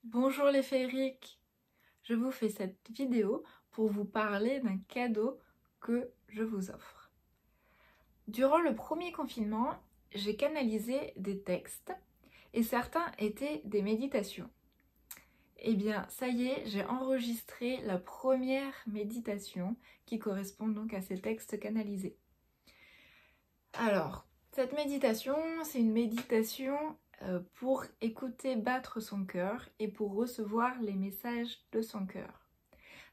Bonjour les féeriques, je vous fais cette vidéo pour vous parler d'un cadeau que je vous offre. Durant le premier confinement, j'ai canalisé des textes et certains étaient des méditations. Eh bien, ça y est, j'ai enregistré la première méditation qui correspond donc à ces textes canalisés. Alors, cette méditation, c'est une méditation pour écouter battre son cœur et pour recevoir les messages de son cœur.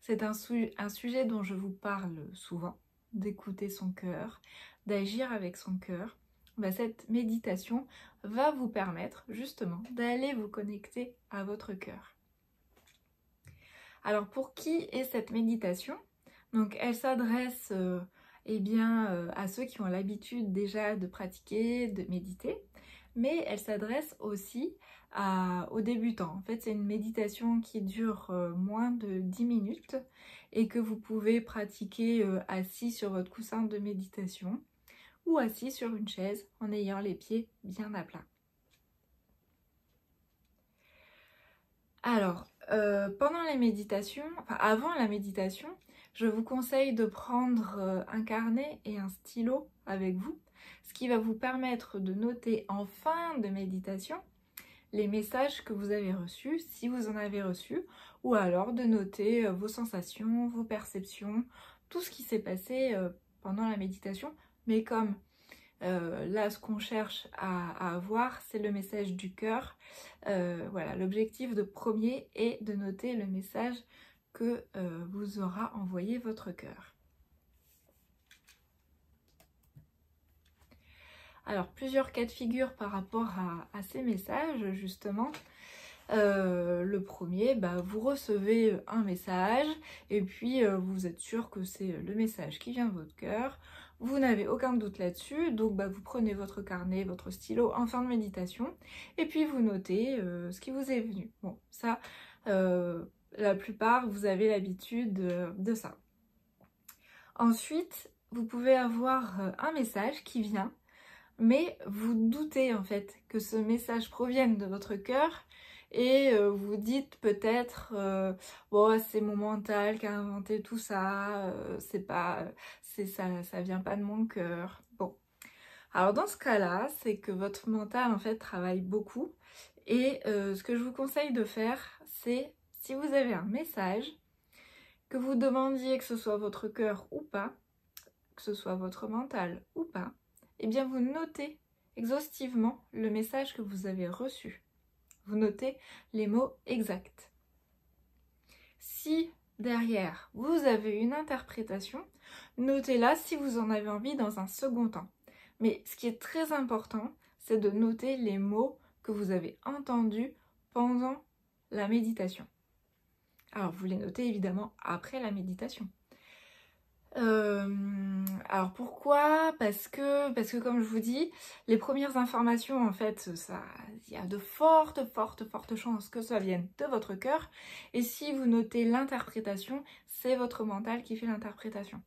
C'est un sujet dont je vous parle souvent, d'écouter son cœur, d'agir avec son cœur. Cette méditation va vous permettre justement d'aller vous connecter à votre cœur. Alors pour qui est cette méditation? Donc elle s'adresse à ceux qui ont l'habitude déjà de pratiquer, de méditer, mais elle s'adresse aussi aux débutants. En fait, c'est une méditation qui dure moins de 10 minutes et que vous pouvez pratiquer assis sur votre coussin de méditation ou assis sur une chaise en ayant les pieds bien à plat. Alors, pendant les méditations, avant la méditation, je vous conseille de prendre un carnet et un stylo avec vous, ce qui va vous permettre de noter en fin de méditation les messages que vous avez reçus, si vous en avez reçus, ou alors de noter vos sensations, vos perceptions, tout ce qui s'est passé pendant la méditation, mais comme là, ce qu'on cherche à avoir, c'est le message du cœur. Voilà, l'objectif de premier est de noter le message que vous aura envoyé votre cœur. Alors, plusieurs cas de figure par rapport à ces messages, justement. Le premier, vous recevez un message et puis vous êtes sûr que c'est le message qui vient de votre cœur. Vous n'avez aucun doute là-dessus, donc vous prenez votre carnet, votre stylo en fin de méditation et puis vous notez ce qui vous est venu. Bon, ça, la plupart, vous avez l'habitude de ça. Ensuite, vous pouvez avoir un message qui vient, mais vous doutez en fait que ce message provienne de votre cœur et vous dites peut-être bon, c'est mon mental qui a inventé tout ça, ça vient pas de mon cœur. Bon, alors dans ce cas-là, c'est que votre mental en fait travaille beaucoup et ce que je vous conseille de faire, c'est si vous avez un message, que vous demandiez que ce soit votre cœur ou pas, que ce soit votre mental ou pas, eh bien vous notez exhaustivement le message que vous avez reçu. Vous notez les mots exacts. Si derrière vous avez une interprétation, notez-la si vous en avez envie dans un second temps. Mais ce qui est très important, c'est de noter les mots que vous avez entendus pendant la méditation. Alors vous les notez évidemment après la méditation. Alors pourquoi? Parce que comme je vous dis, les premières informations en fait, il y a de fortes chances que ça vienne de votre cœur. Et si vous notez l'interprétation, c'est votre mental qui fait l'interprétation.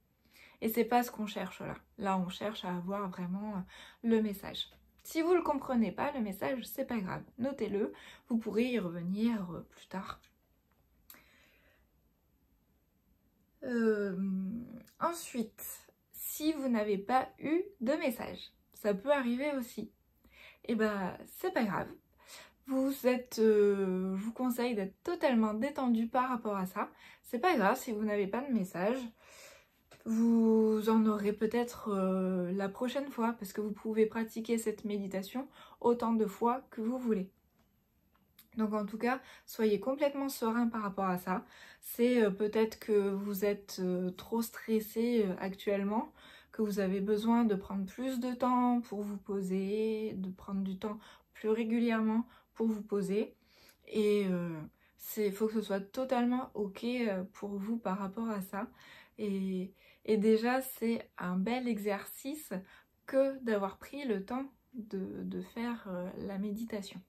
Et c'est pas ce qu'on cherche là. Là, on cherche à avoir vraiment le message. Si vous ne le comprenez pas, le message, c'est pas grave. Notez-le, vous pourrez y revenir plus tard. Ensuite, si vous n'avez pas eu de message, ça peut arriver aussi. Et c'est pas grave. Je vous conseille d'être totalement détendu par rapport à ça. C'est pas grave si vous n'avez pas de message. Vous en aurez peut-être la prochaine fois parce que vous pouvez pratiquer cette méditation autant de fois que vous voulez. Donc en tout cas, soyez complètement serein par rapport à ça. C'est peut-être que vous êtes trop stressé actuellement, que vous avez besoin de prendre plus de temps pour vous poser, de prendre du temps plus régulièrement pour vous poser. Et il faut que ce soit totalement ok pour vous par rapport à ça. Et déjà, c'est un bel exercice que d'avoir pris le temps de faire la méditation.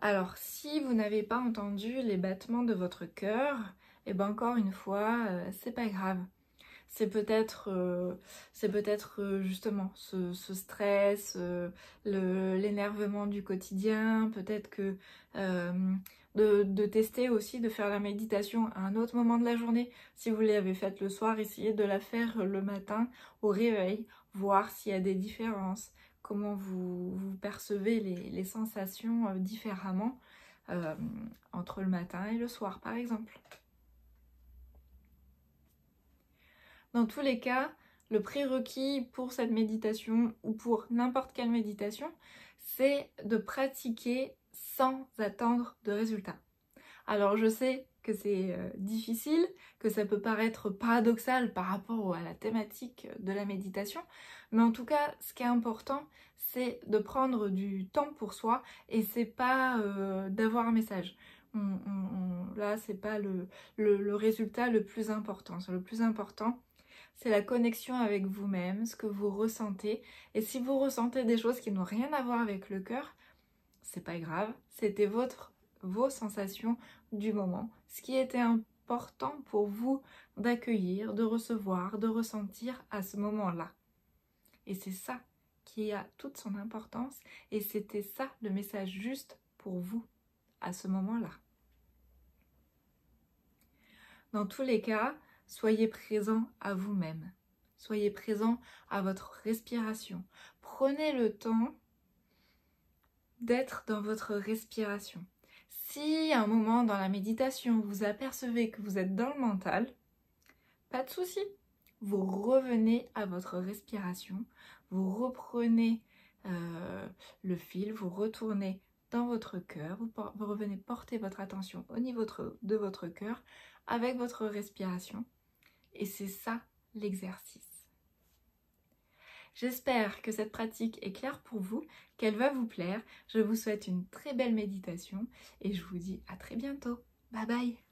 Alors, si vous n'avez pas entendu les battements de votre cœur, et encore une fois, c'est pas grave. c'est peut-être justement ce stress, l'énervement du quotidien, peut-être que de tester aussi, de faire la méditation à un autre moment de la journée. Si vous l'avez faite le soir, essayez de la faire le matin au réveil, voir s'il y a des différences, comment vous percevez les sensations différemment entre le matin et le soir par exemple. Dans tous les cas, le prérequis pour cette méditation ou pour n'importe quelle méditation, c'est de pratiquer sans attendre de résultats. Alors je sais que c'est difficile, que ça peut paraître paradoxal par rapport à la thématique de la méditation, mais en tout cas, ce qui est important, c'est de prendre du temps pour soi et c'est pas d'avoir un message. Là, c'est pas le résultat le plus important. Le plus important, c'est la connexion avec vous-même, ce que vous ressentez. Et si vous ressentez des choses qui n'ont rien à voir avec le cœur, c'est pas grave, c'était vos sensations du moment. Ce qui était important pour vous d'accueillir, de recevoir, de ressentir à ce moment-là. Et c'est ça qui a toute son importance et c'était ça le message juste pour vous à ce moment-là. Dans tous les cas, soyez présent à vous-même. Soyez présent à votre respiration. Prenez le temps d'être dans votre respiration. Si à un moment dans la méditation, vous apercevez que vous êtes dans le mental, pas de souci. Vous revenez à votre respiration, vous reprenez le fil, vous retournez dans votre cœur, vous revenez porter votre attention au niveau de votre cœur avec votre respiration. Et c'est ça l'exercice. J'espère que cette pratique est claire pour vous, qu'elle va vous plaire. Je vous souhaite une très belle méditation et je vous dis à très bientôt. Bye bye!